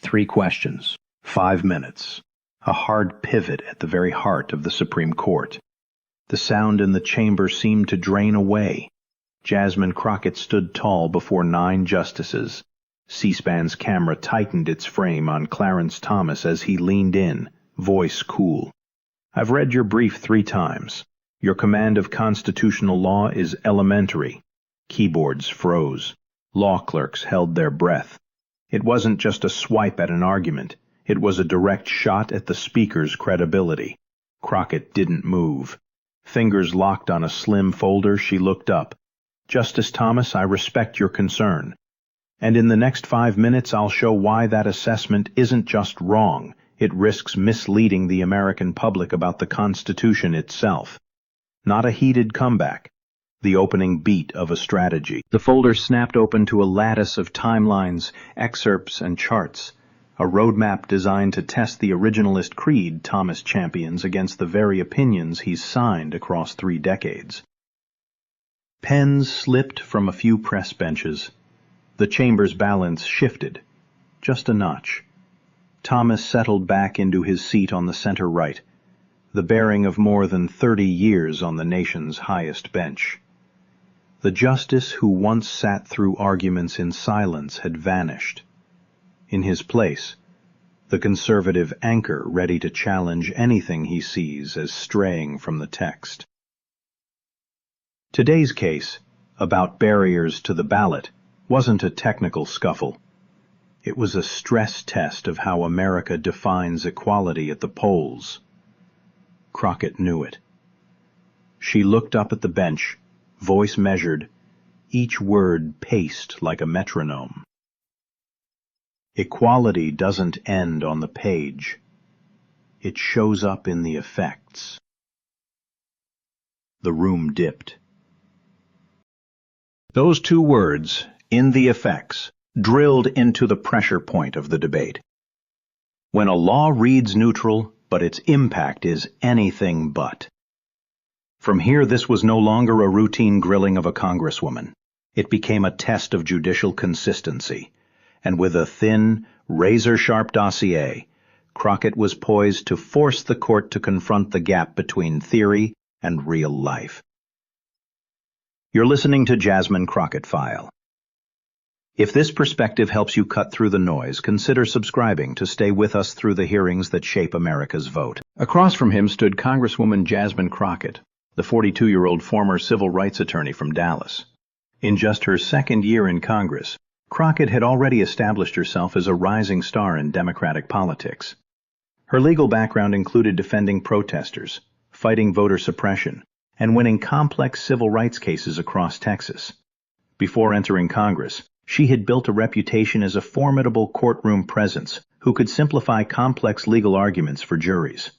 3 questions, 5 minutes. A hard pivot at the very heart of the Supreme Court. The sound in the chamber seemed to drain away. Jasmine Crockett stood tall before 9 justices. C-SPAN's camera tightened its frame on Clarence Thomas as he leaned in, voice cool. "I've read your brief 3 times. Your command of constitutional law is elementary." Keyboards froze. Law clerks held their breath. It wasn't just a swipe at an argument. It was a direct shot at the speaker's credibility. Crockett didn't move. Fingers locked on a slim folder, she looked up. "Justice Thomas, I respect your concern. And in the next 5 minutes I'll show why that assessment isn't just wrong. It risks misleading the American public about the Constitution itself." Not a heated comeback. The opening beat of a strategy. The folder snapped open to a lattice of timelines, excerpts, and charts. A roadmap designed to test the originalist creed Thomas champions against the very opinions he's signed across 3 decades. Pens slipped from a few press benches. The chamber's balance shifted, just a notch. Thomas settled back into his seat on the center right, the bearing of more than 30 years on the nation's highest bench. The justice who once sat through arguments in silence had vanished. In his place, the conservative anchor ready to challenge anything he sees as straying from the text. Today's case, about barriers to the ballot, wasn't a technical scuffle. It was a stress test of how America defines equality at the polls. Crockett knew it. She looked up at the bench, voice measured, each word paced like a metronome. Equality doesn't end on the page. It shows up in the effects. The room dipped. Those 2 words, "in the effects," drilled into the pressure point of the debate. When a law reads neutral, but its impact is anything but. From here, this was no longer a routine grilling of a congresswoman. It became a test of judicial consistency. And with a thin, razor-sharp dossier, Crockett was poised to force the court to confront the gap between theory and real life. You're listening to Jasmine Crockett File. If this perspective helps you cut through the noise, consider subscribing to stay with us through the hearings that shape America's vote. Across from him stood Congresswoman Jasmine Crockett, the 42-year-old former civil rights attorney from Dallas. In just her 2nd year in Congress, Crockett had already established herself as a rising star in Democratic politics. Her legal background included defending protesters, fighting voter suppression, and winning complex civil rights cases across Texas. Before entering Congress, she had built a reputation as a formidable courtroom presence who could simplify complex legal arguments for juries.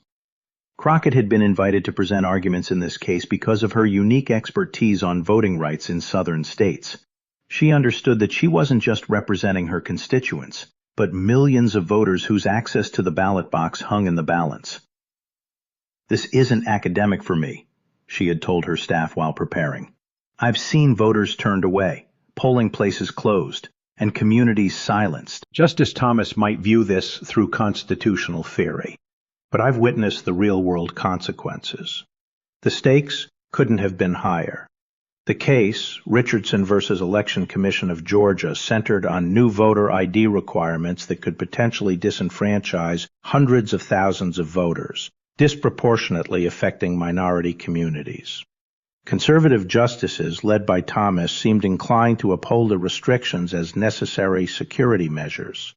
Crockett had been invited to present arguments in this case because of her unique expertise on voting rights in southern states. She understood that she wasn't just representing her constituents, but millions of voters whose access to the ballot box hung in the balance. "This isn't academic for me," she had told her staff while preparing. "I've seen voters turned away, polling places closed, and communities silenced. Justice Thomas might view this through constitutional theory, but I've witnessed the real-world consequences. The stakes couldn't have been higher. The case, Richardson versus Election Commission of Georgia, centered on new voter ID requirements that could potentially disenfranchise hundreds of thousands of voters, disproportionately affecting minority communities. Conservative justices, led by Thomas, seemed inclined to uphold the restrictions as necessary security measures.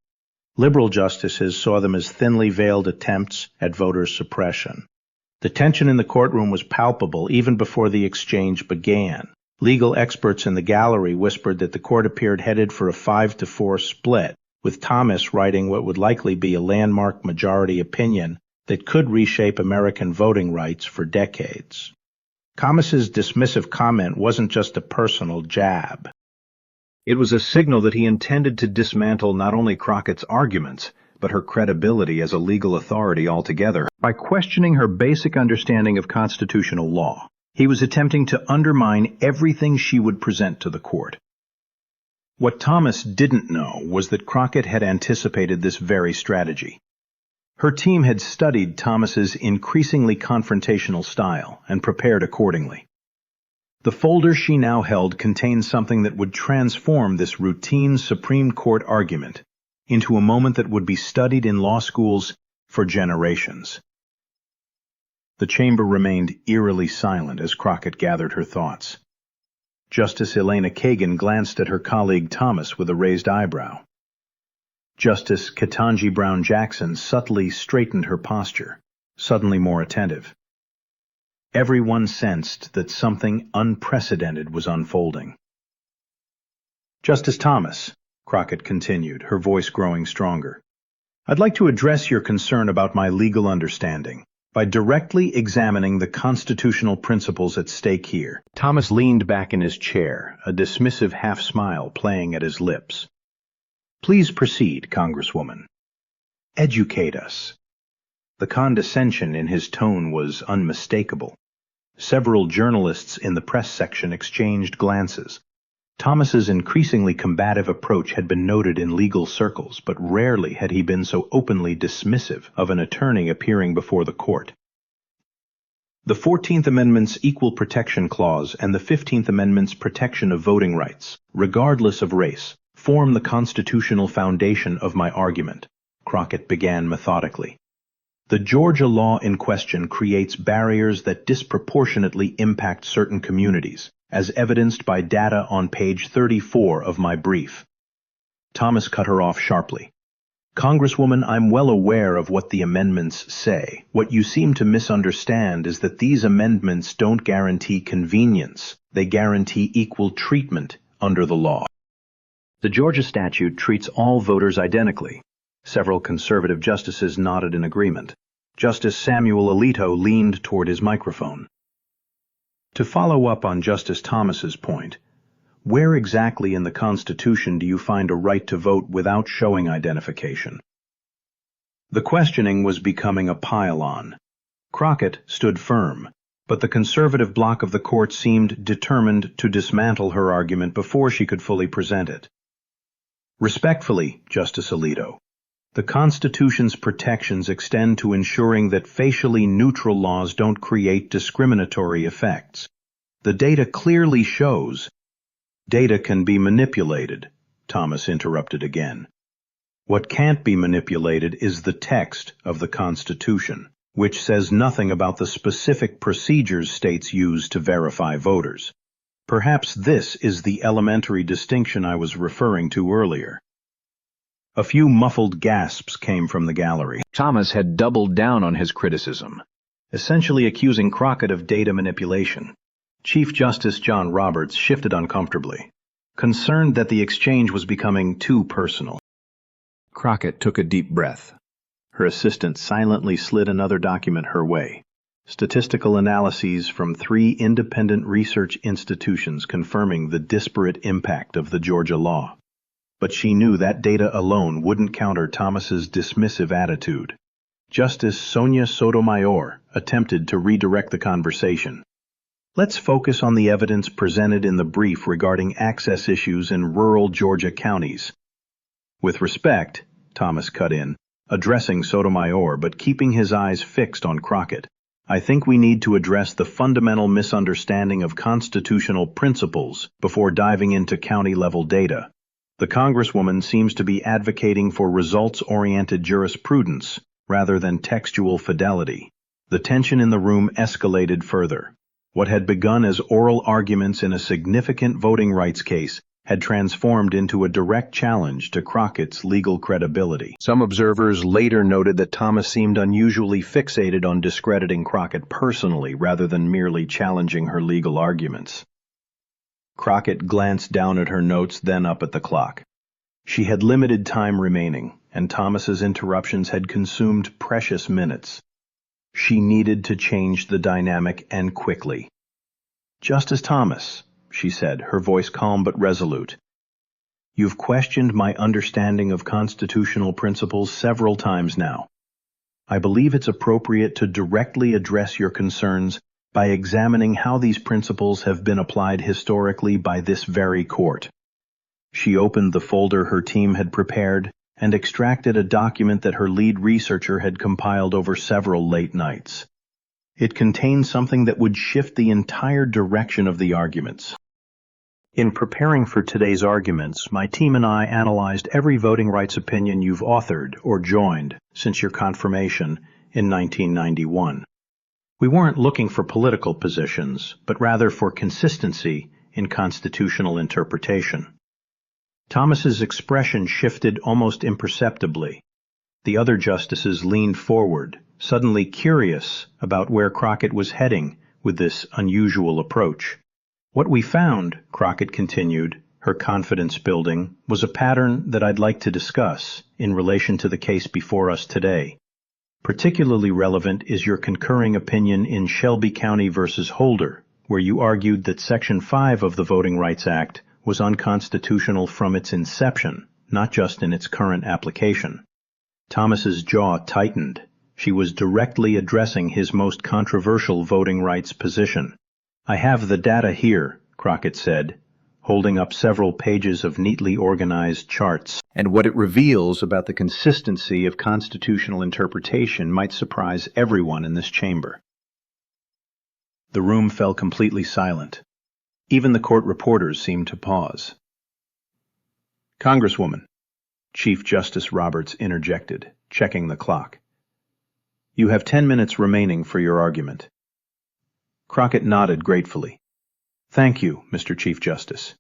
Liberal justices saw them as thinly veiled attempts at voter suppression. The tension in the courtroom was palpable even before the exchange began. Legal experts in the gallery whispered that the court appeared headed for a 5-4 split, with Thomas writing what would likely be a landmark majority opinion that could reshape American voting rights for decades. Thomas's dismissive comment wasn't just a personal jab. It was a signal that he intended to dismantle not only Crockett's arguments, but her credibility as a legal authority altogether. By questioning her basic understanding of constitutional law, he was attempting to undermine everything she would present to the court. What Thomas didn't know was that Crockett had anticipated this very strategy. Her team had studied Thomas's increasingly confrontational style and prepared accordingly. The folder she now held contained something that would transform this routine Supreme Court argument into a moment that would be studied in law schools for generations. The chamber remained eerily silent as Crockett gathered her thoughts. Justice Elena Kagan glanced at her colleague Thomas with a raised eyebrow. Justice Ketanji Brown Jackson subtly straightened her posture, suddenly more attentive. Everyone sensed that something unprecedented was unfolding. Justice Thomas, Crockett continued, her voice growing stronger, I'd like to address your concern about my legal understanding by directly examining the constitutional principles at stake here. Thomas leaned back in his chair, a dismissive half-smile playing at his lips. Please proceed, Congresswoman. Educate us. The condescension in his tone was unmistakable. Several journalists in the press section exchanged glances. Thomas's increasingly combative approach had been noted in legal circles, but rarely had he been so openly dismissive of an attorney appearing before the court. The 14th Amendment's Equal Protection Clause and the 15th Amendment's protection of voting rights, regardless of race, form the constitutional foundation of my argument, Crockett began methodically. The Georgia law in question creates barriers that disproportionately impact certain communities, as evidenced by data on page 34 of my brief. Thomas cut her off sharply. Congresswoman, I'm well aware of what the amendments say. What you seem to misunderstand is that these amendments don't guarantee convenience. They guarantee equal treatment under the law. The Georgia statute treats all voters identically. Several conservative justices nodded in agreement. Justice Samuel Alito leaned toward his microphone. To follow up on Justice Thomas's point, where exactly in the Constitution do you find a right to vote without showing identification? The questioning was becoming a pile-on. Crockett stood firm, but the conservative bloc of the court seemed determined to dismantle her argument before she could fully present it. Respectfully, Justice Alito, the Constitution's protections extend to ensuring that facially neutral laws don't create discriminatory effects. The data clearly shows. Data can be manipulated, Thomas interrupted again. What can't be manipulated is the text of the Constitution, which says nothing about the specific procedures states use to verify voters. Perhaps this is the elementary distinction I was referring to earlier. A few muffled gasps came from the gallery. Thomas had doubled down on his criticism, essentially accusing Crockett of data manipulation. Chief Justice John Roberts shifted uncomfortably, concerned that the exchange was becoming too personal. Crockett took a deep breath. Her assistant silently slid another document her way. Statistical analyses from 3 independent research institutions confirming the disparate impact of the Georgia law. But she knew that data alone wouldn't counter Thomas's dismissive attitude. Justice Sonia Sotomayor attempted to redirect the conversation. Let's focus on the evidence presented in the brief regarding access issues in rural Georgia counties. With respect, Thomas cut in, addressing Sotomayor but keeping his eyes fixed on Crockett. I think we need to address the fundamental misunderstanding of constitutional principles before diving into county-level data. The Congresswoman seems to be advocating for results-oriented jurisprudence rather than textual fidelity. The tension in the room escalated further. What had begun as oral arguments in a significant voting rights case had transformed into a direct challenge to Crockett's legal credibility. Some observers later noted that Thomas seemed unusually fixated on discrediting Crockett personally rather than merely challenging her legal arguments. Crockett glanced down at her notes, then up at the clock. She had limited time remaining, and Thomas's interruptions had consumed precious minutes. She needed to change the dynamic, and quickly. Justice Thomas, she said, her voice calm but resolute. You've questioned my understanding of constitutional principles several times now. I believe it's appropriate to directly address your concerns by examining how these principles have been applied historically by this very court. She opened the folder her team had prepared and extracted a document that her lead researcher had compiled over several late nights. It contained something that would shift the entire direction of the arguments. In preparing for today's arguments, my team and I analyzed every voting rights opinion you've authored or joined since your confirmation in 1991. We weren't looking for political positions, but rather for consistency in constitutional interpretation. Thomas's expression shifted almost imperceptibly. The other justices leaned forward, suddenly curious about where Crockett was heading with this unusual approach. What we found, Crockett continued, her confidence building, was a pattern that I'd like to discuss in relation to the case before us today. Particularly relevant is your concurring opinion in Shelby County versus Holder, where you argued that Section 5 of the Voting Rights Act was unconstitutional from its inception, not just in its current application. Thomas's jaw tightened. She was directly addressing his most controversial voting rights position. I have the data here, Crockett said, holding up several pages of neatly organized charts. And what it reveals about the consistency of constitutional interpretation might surprise everyone in this chamber. The room fell completely silent. Even the court reporters seemed to pause. Congresswoman, Chief Justice Roberts interjected, checking the clock. You have 10 minutes remaining for your argument. Crockett nodded gratefully. Thank you, Mr. Chief Justice.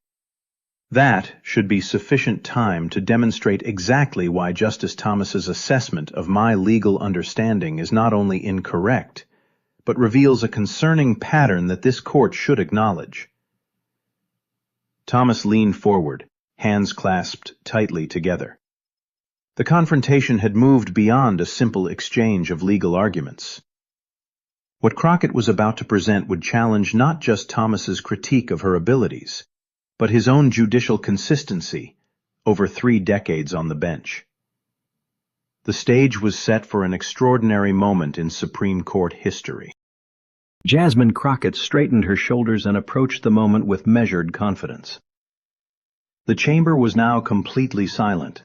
That should be sufficient time to demonstrate exactly why Justice Thomas's assessment of my legal understanding is not only incorrect, but reveals a concerning pattern that this court should acknowledge. Thomas leaned forward, hands clasped tightly together. The confrontation had moved beyond a simple exchange of legal arguments. What Crockett was about to present would challenge not just Thomas's critique of her abilities, but his own judicial consistency over 3 decades on the bench. The stage was set for an extraordinary moment in Supreme Court history. Jasmine Crockett straightened her shoulders and approached the moment with measured confidence. The chamber was now completely silent.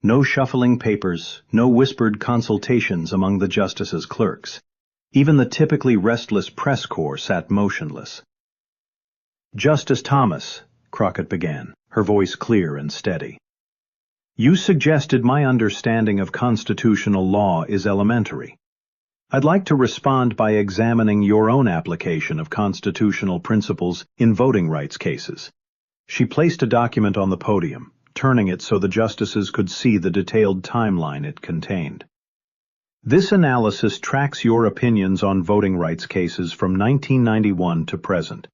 No shuffling papers, no whispered consultations among the justices' clerks. Even the typically restless press corps sat motionless. Justice Thomas, Crockett began, her voice clear and steady. You suggested my understanding of constitutional law is elementary. I'd like to respond by examining your own application of constitutional principles in voting rights cases. She placed a document on the podium, turning it so the justices could see the detailed timeline it contained. This analysis tracks your opinions on voting rights cases from 1991 to present.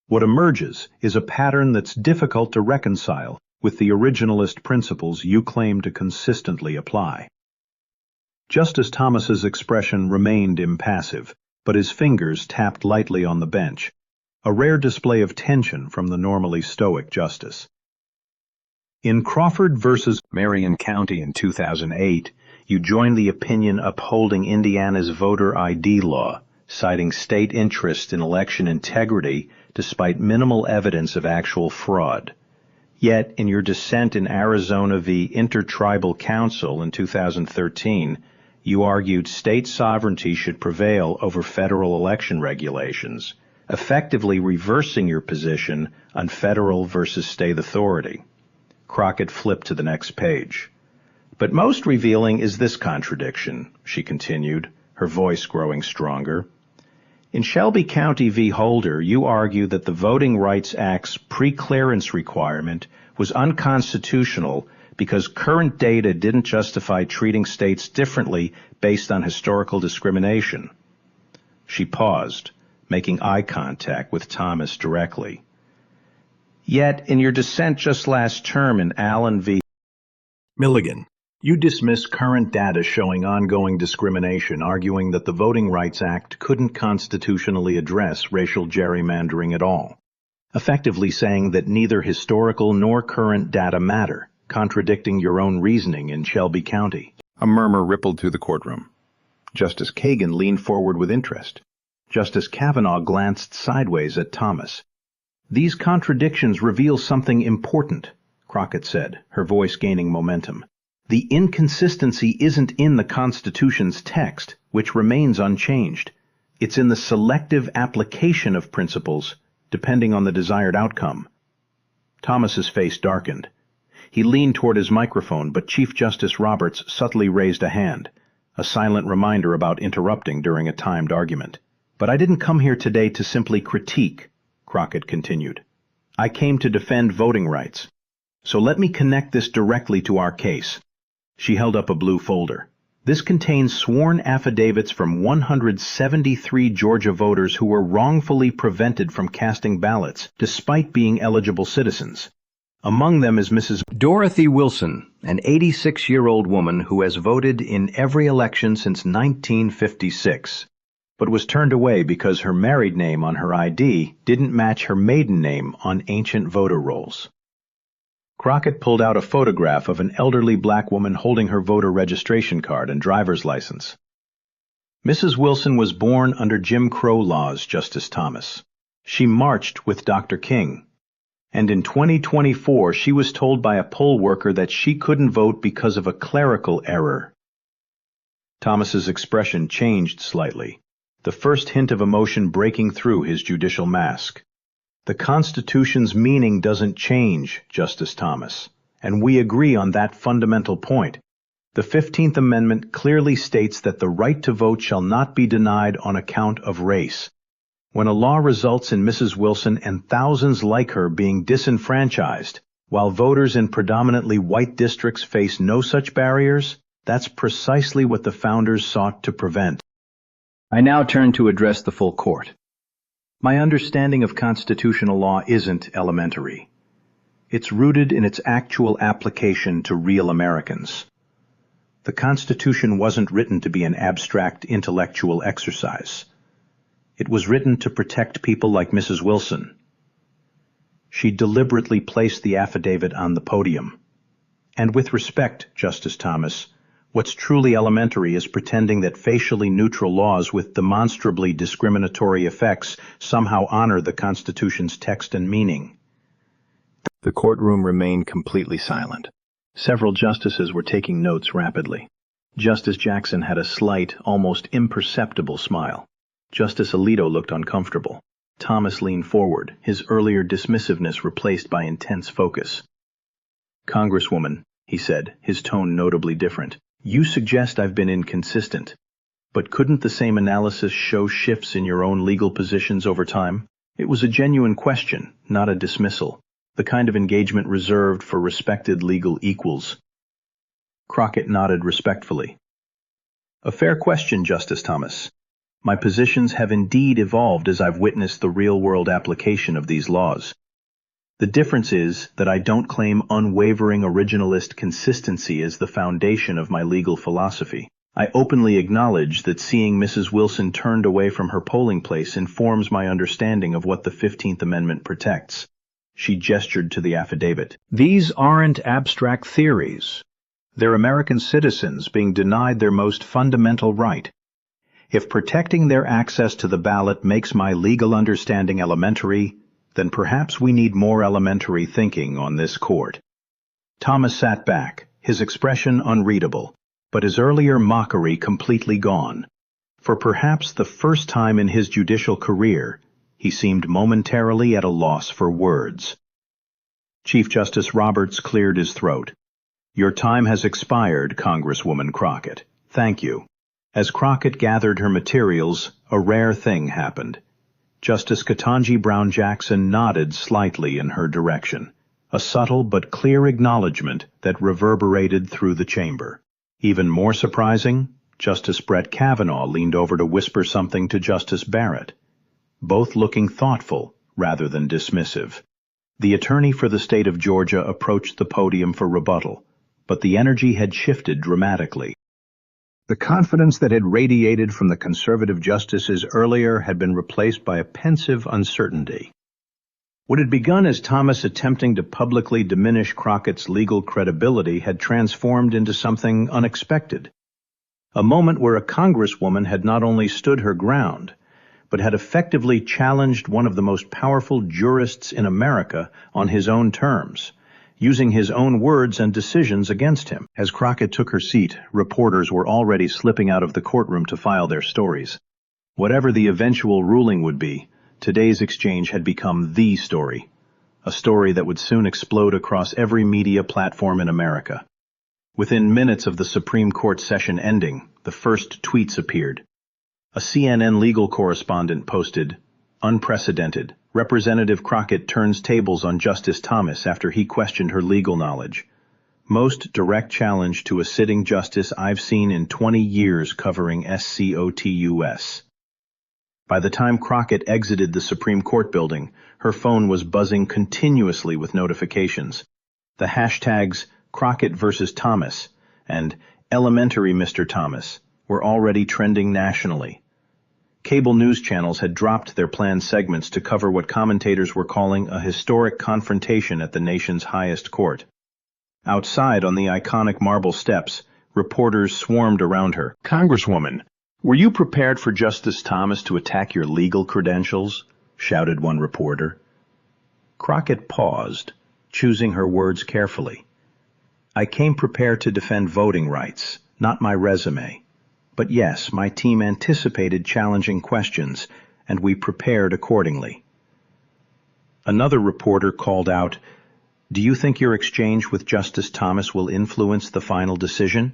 What emerges is a pattern that's difficult to reconcile with the originalist principles you claim to consistently apply. Justice Thomas's expression remained impassive, but his fingers tapped lightly on the bench, a rare display of tension from the normally stoic justice. In Crawford versus Marion County in 2008, you joined the opinion upholding Indiana's voter ID law, citing state interest in election integrity despite minimal evidence of actual fraud. Yet, in your dissent in Arizona v. Intertribal Council in 2013, you argued state sovereignty should prevail over federal election regulations, effectively reversing your position on federal versus state authority. Crockett flipped to the next page. But most revealing is this contradiction, she continued, her voice growing stronger. In Shelby County v. Holder, you argue that the Voting Rights Act's pre-clearance requirement was unconstitutional because current data didn't justify treating states differently based on historical discrimination. She paused, making eye contact with Thomas directly. Yet, in your dissent just last term in Allen v. Milligan, you dismiss current data showing ongoing discrimination, arguing that the Voting Rights Act couldn't constitutionally address racial gerrymandering at all, effectively saying that neither historical nor current data matter, contradicting your own reasoning in Shelby County. A murmur rippled through the courtroom. Justice Kagan leaned forward with interest. Justice Kavanaugh glanced sideways at Thomas. These contradictions reveal something important, Crockett said, her voice gaining momentum. The inconsistency isn't in the Constitution's text, which remains unchanged. It's in the selective application of principles, depending on the desired outcome. Thomas's face darkened. He leaned toward his microphone, but Chief Justice Roberts subtly raised a hand, a silent reminder about interrupting during a timed argument. But I didn't come here today to simply critique, Crockett continued. I came to defend voting rights. So let me connect this directly to our case. She held up a blue folder. This contains sworn affidavits from 173 Georgia voters who were wrongfully prevented from casting ballots, despite being eligible citizens. Among them is Mrs. Dorothy Wilson, an 86-year-old woman who has voted in every election since 1956, but was turned away because her married name on her ID didn't match her maiden name on ancient voter rolls. Crockett pulled out a photograph of an elderly black woman holding her voter registration card and driver's license. Mrs. Wilson was born under Jim Crow laws, Justice Thomas. She marched with Dr. King. And in 2024 she was told by a poll worker that she couldn't vote because of a clerical error. Thomas's expression changed slightly, the first hint of emotion breaking through his judicial mask. The Constitution's meaning doesn't change, Justice Thomas, and we agree on that fundamental point. The 15th Amendment clearly states that the right to vote shall not be denied on account of race. When a law results in Mrs. Wilson and thousands like her being disenfranchised, while voters in predominantly white districts face no such barriers, that's precisely what the founders sought to prevent. I now turn to address the full court. My understanding of constitutional law isn't elementary. It's rooted in its actual application to real Americans. The Constitution wasn't written to be an abstract intellectual exercise. It was written to protect people like Mrs. Wilson. She deliberately placed the affidavit on the podium. And with respect, Justice Thomas, what's truly elementary is pretending that facially neutral laws with demonstrably discriminatory effects somehow honor the Constitution's text and meaning. The courtroom remained completely silent. Several justices were taking notes rapidly. Justice Jackson had a slight, almost imperceptible smile. Justice Alito looked uncomfortable. Thomas leaned forward, his earlier dismissiveness replaced by intense focus. Congresswoman, he said, his tone notably different, you suggest I've been inconsistent. But couldn't the same analysis show shifts in your own legal positions over time? It was a genuine question, not a dismissal, the kind of engagement reserved for respected legal equals. Crockett nodded respectfully. A fair question, Justice Thomas. My positions have indeed evolved as I've witnessed the real-world application of these laws. The difference is that I don't claim unwavering originalist consistency as the foundation of my legal philosophy. I openly acknowledge that seeing Mrs. Wilson turned away from her polling place informs my understanding of what the 15th Amendment protects. She gestured to the affidavit. These aren't abstract theories. They're American citizens being denied their most fundamental right. If protecting their access to the ballot makes my legal understanding elementary, then perhaps we need more elementary thinking on this court. Thomas sat back, his expression unreadable, but his earlier mockery completely gone. For perhaps the first time in his judicial career, he seemed momentarily at a loss for words. Chief Justice Roberts cleared his throat. Your time has expired, Congresswoman Crockett. Thank you. As Crockett gathered her materials, a rare thing happened. Justice Ketanji Brown Jackson nodded slightly in her direction, a subtle but clear acknowledgement that reverberated through the chamber. Even more surprising, Justice Brett Kavanaugh leaned over to whisper something to Justice Barrett, both looking thoughtful rather than dismissive. The attorney for the state of Georgia approached the podium for rebuttal, but the energy had shifted dramatically. The confidence that had radiated from the conservative justices earlier had been replaced by a pensive uncertainty. What had begun as Thomas attempting to publicly diminish Crockett's legal credibility had transformed into something unexpected. A moment where a congresswoman had not only stood her ground, but had effectively challenged one of the most powerful jurists in America on his own terms, using his own words and decisions against him. As Crockett took her seat, reporters were already slipping out of the courtroom to file their stories. Whatever the eventual ruling would be, today's exchange had become the story, a story that would soon explode across every media platform in America. Within minutes of the Supreme Court session ending, the first tweets appeared. A CNN legal correspondent posted, "Unprecedented. Representative Crockett turns tables on Justice Thomas after he questioned her legal knowledge. Most direct challenge to a sitting justice I've seen in 20 years covering SCOTUS." By the time Crockett exited the Supreme Court building, her phone was buzzing continuously with notifications. The hashtags Crockett versus Thomas and Elementary Mr. Thomas were already trending nationally. Cable news channels had dropped their planned segments to cover what commentators were calling a historic confrontation at the nation's highest court. Outside on the iconic marble steps, reporters swarmed around her. "Congresswoman, were you prepared for Justice Thomas to attack your legal credentials?" shouted one reporter. Crockett paused, choosing her words carefully. "I came prepared to defend voting rights, not my resume. But yes, my team anticipated challenging questions, and we prepared accordingly." Another reporter called out, "Do you think your exchange with Justice Thomas will influence the final decision?"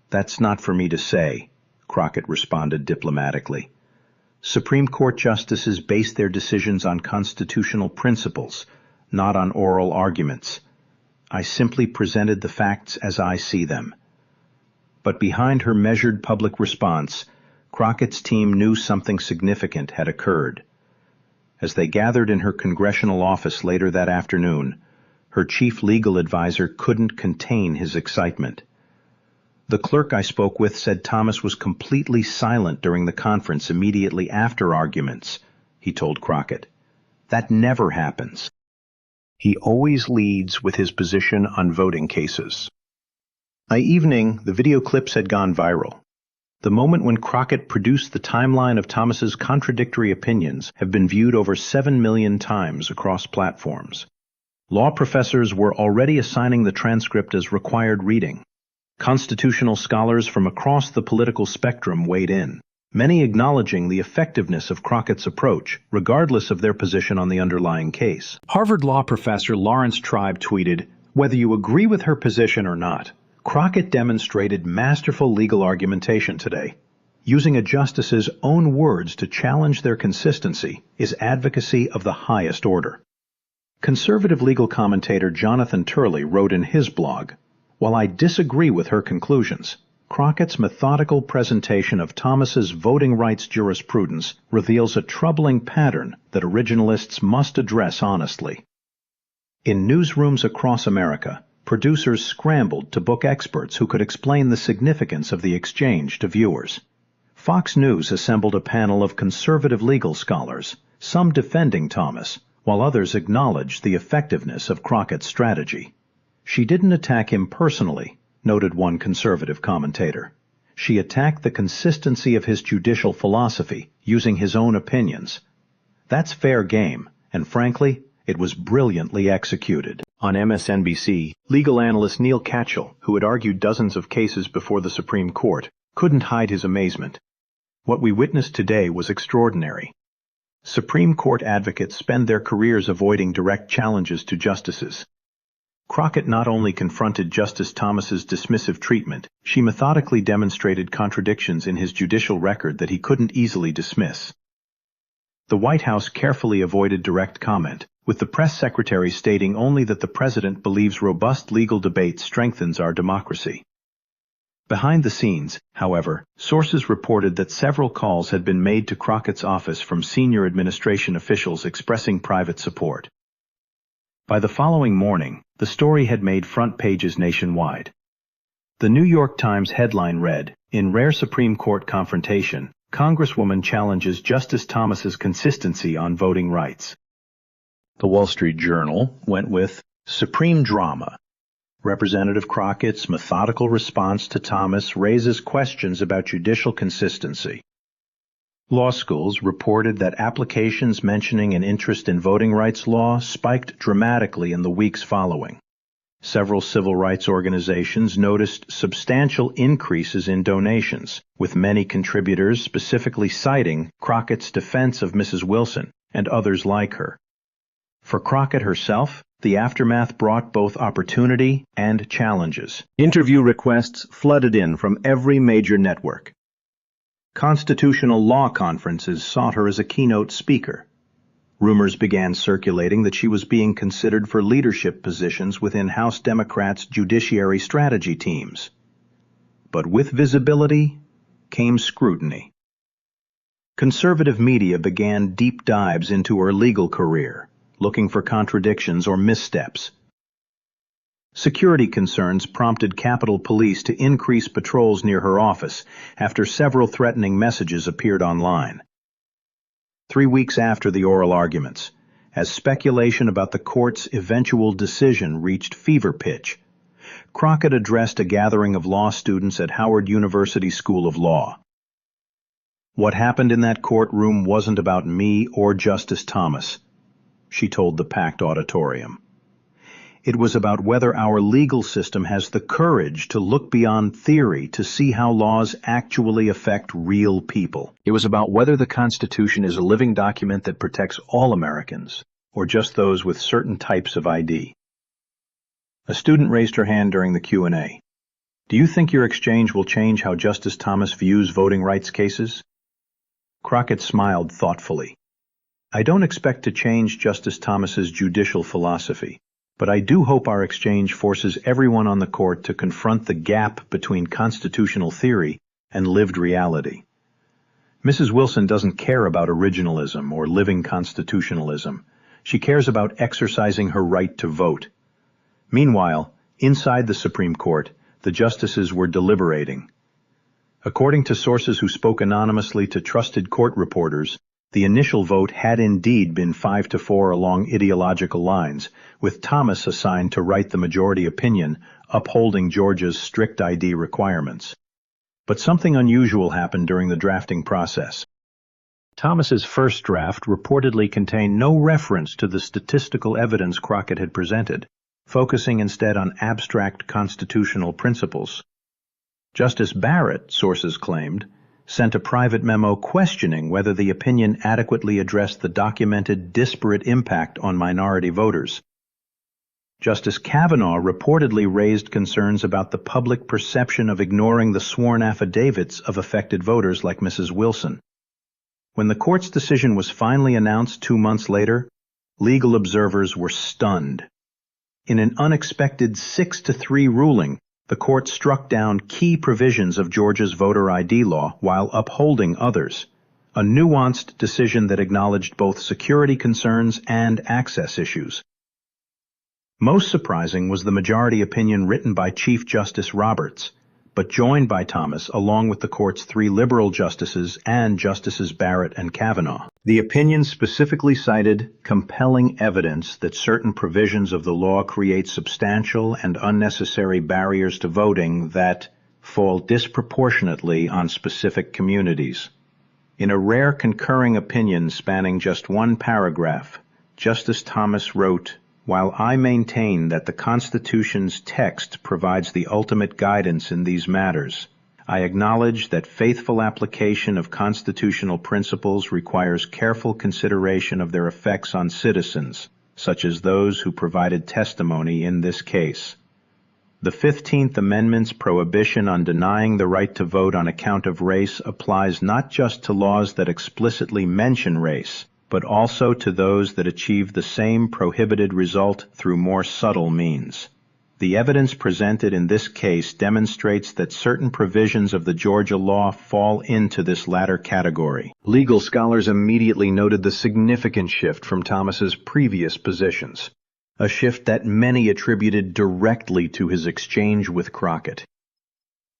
"That's not for me to say," Crockett responded diplomatically. "Supreme Court justices base their decisions on constitutional principles, not on oral arguments. I simply presented the facts as I see them." But behind her measured public response, Crockett's team knew something significant had occurred. As they gathered in her congressional office later that afternoon, her chief legal advisor couldn't contain his excitement. "The clerk I spoke with said Thomas was completely silent during the conference immediately after arguments," he told Crockett. "That never happens. He always leads with his position on voting cases." By evening, the video clips had gone viral. The moment when Crockett produced the timeline of Thomas's contradictory opinions have been viewed over 7 million times across platforms. Law professors were already assigning the transcript as required reading. Constitutional scholars from across the political spectrum weighed in, many acknowledging the effectiveness of Crockett's approach, regardless of their position on the underlying case. Harvard law professor Lawrence Tribe tweeted, "Whether you agree with her position or not, Crockett demonstrated masterful legal argumentation today. Using a justice's own words to challenge their consistency is advocacy of the highest order." Conservative legal commentator Jonathan Turley wrote in his blog, "While I disagree with her conclusions, Crockett's methodical presentation of Thomas's voting rights jurisprudence reveals a troubling pattern that originalists must address honestly." In newsrooms across America, producers scrambled to book experts who could explain the significance of the exchange to viewers. Fox News assembled a panel of conservative legal scholars, some defending Thomas, while others acknowledged the effectiveness of Crockett's strategy. "She didn't attack him personally," noted one conservative commentator. "She attacked the consistency of his judicial philosophy, using his own opinions. That's fair game, and frankly, it was brilliantly executed." On MSNBC, legal analyst Neil Katchell, who had argued dozens of cases before the Supreme Court, couldn't hide his amazement. "What we witnessed today was extraordinary. Supreme Court advocates spend their careers avoiding direct challenges to justices. Crockett not only confronted Justice Thomas's dismissive treatment, she methodically demonstrated contradictions in his judicial record that he couldn't easily dismiss." The White House carefully avoided direct comment, with the press secretary stating only that the president believes robust legal debate strengthens our democracy. Behind the scenes, however, sources reported that several calls had been made to Crockett's office from senior administration officials expressing private support. By the following morning, the story had made front pages nationwide. The New York Times headline read, "In rare Supreme Court confrontation, Congresswoman challenges Justice Thomas's consistency on voting rights." The Wall Street Journal went with, "Supreme drama. Representative Crockett's methodical response to Thomas raises questions about judicial consistency." Law schools reported that applications mentioning an interest in voting rights law spiked dramatically in the weeks following. Several civil rights organizations noticed substantial increases in donations, with many contributors specifically citing Crockett's defense of Mrs. Wilson and others like her. For Crockett herself, the aftermath brought both opportunity and challenges. Interview requests flooded in from every major network. Constitutional law conferences sought her as a keynote speaker. Rumors began circulating that she was being considered for leadership positions within House Democrats' judiciary strategy teams. But with visibility came scrutiny. Conservative media began deep dives into her legal career, looking for contradictions or missteps. Security concerns prompted Capitol Police to increase patrols near her office after several threatening messages appeared online. 3 weeks after the oral arguments, as speculation about the court's eventual decision reached fever pitch, Crockett addressed a gathering of law students at Howard University School of Law. "What happened in that courtroom wasn't about me or Justice Thomas," she told the packed auditorium. "It was about whether our legal system has the courage to look beyond theory to see how laws actually affect real people. It was about whether the Constitution is a living document that protects all Americans, or just those with certain types of ID." A student raised her hand during the Q&A. "Do you think your exchange will change how Justice Thomas views voting rights cases?" Crockett smiled thoughtfully. "I don't expect to change Justice Thomas's judicial philosophy, but I do hope our exchange forces everyone on the court to confront the gap between constitutional theory and lived reality. Mrs. Wilson doesn't care about originalism or living constitutionalism. She cares about exercising her right to vote." Meanwhile, inside the Supreme Court, the justices were deliberating. According to sources who spoke anonymously to trusted court reporters, the initial vote had indeed been 5-4 along ideological lines, with Thomas assigned to write the majority opinion, upholding Georgia's strict ID requirements. But something unusual happened during the drafting process. Thomas's first draft reportedly contained no reference to the statistical evidence Crockett had presented, focusing instead on abstract constitutional principles. Justice Barrett, sources claimed, sent a private memo questioning whether the opinion adequately addressed the documented disparate impact on minority voters. Justice Kavanaugh reportedly raised concerns about the public perception of ignoring the sworn affidavits of affected voters like Mrs. Wilson. When the court's decision was finally announced 2 months later, legal observers were stunned. In an unexpected 6-3 ruling, the court struck down key provisions of Georgia's voter ID law while upholding others, a nuanced decision that acknowledged both security concerns and access issues. Most surprising was the majority opinion written by Chief Justice Roberts, but joined by Thomas along with the court's 3 liberal justices and Justices Barrett and Kavanaugh. The opinion specifically cited compelling evidence that certain provisions of the law create substantial and unnecessary barriers to voting that fall disproportionately on specific communities. In a rare concurring opinion spanning just 1 paragraph, Justice Thomas wrote, "While I maintain that the Constitution's text provides the ultimate guidance in these matters, I acknowledge that faithful application of constitutional principles requires careful consideration of their effects on citizens, such as those who provided testimony in this case. The 15th Amendment's prohibition on denying the right to vote on account of race applies not just to laws that explicitly mention race, but also to those that achieve the same prohibited result through more subtle means. The evidence presented in this case demonstrates that certain provisions of the Georgia law fall into this latter category." Legal scholars immediately noted the significant shift from Thomas's previous positions, a shift that many attributed directly to his exchange with Crockett.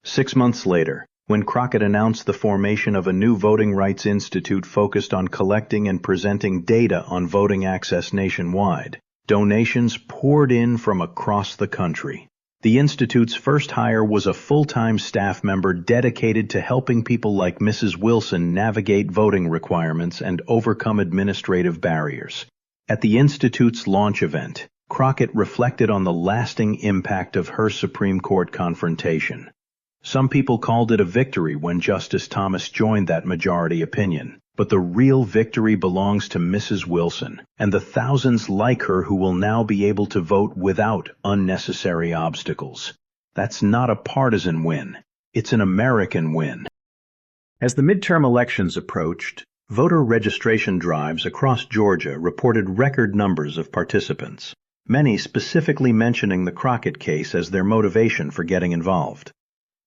6 months later, when Crockett announced the formation of a new voting rights institute focused on collecting and presenting data on voting access nationwide, donations poured in from across the country. The Institute's first hire was a full-time staff member dedicated to helping people like Mrs. Wilson navigate voting requirements and overcome administrative barriers. At the Institute's launch event, Crockett reflected on the lasting impact of her Supreme Court confrontation. Some people called it a victory when Justice Thomas joined that majority opinion, but the real victory belongs to Mrs. Wilson and the thousands like her who will now be able to vote without unnecessary obstacles. That's not a partisan win. It's an American win. As the midterm elections approached, voter registration drives across Georgia reported record numbers of participants, many specifically mentioning the Crockett case as their motivation for getting involved.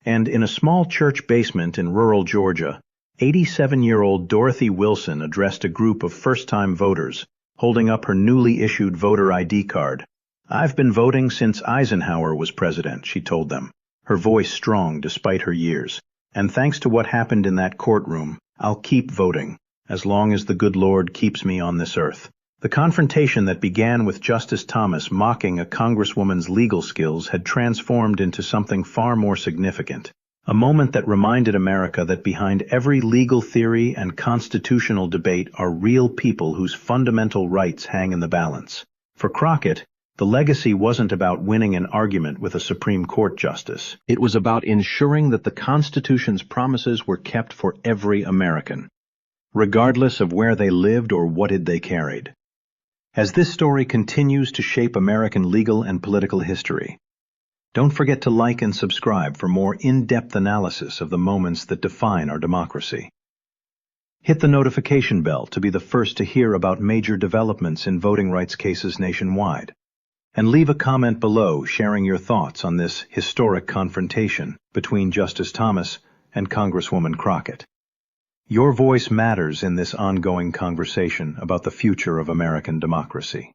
And in a small church basement in rural Georgia, 87-year-old Dorothy Wilson addressed a group of first-time voters, holding up her newly issued voter ID card. "I've been voting since Eisenhower was president," she told them, her voice strong despite her years. "And thanks to what happened in that courtroom, I'll keep voting, as long as the good Lord keeps me on this earth." The confrontation that began with Justice Thomas mocking a congresswoman's legal skills had transformed into something far more significant. A moment that reminded America that behind every legal theory and constitutional debate are real people whose fundamental rights hang in the balance. For Crockett, the legacy wasn't about winning an argument with a Supreme Court justice. It was about ensuring that the Constitution's promises were kept for every American, regardless of where they lived or what they carried. As this story continues to shape American legal and political history, don't forget to like and subscribe for more in-depth analysis of the moments that define our democracy. Hit the notification bell to be the first to hear about major developments in voting rights cases nationwide. And leave a comment below sharing your thoughts on this historic confrontation between Justice Thomas and Congresswoman Crockett. Your voice matters in this ongoing conversation about the future of American democracy.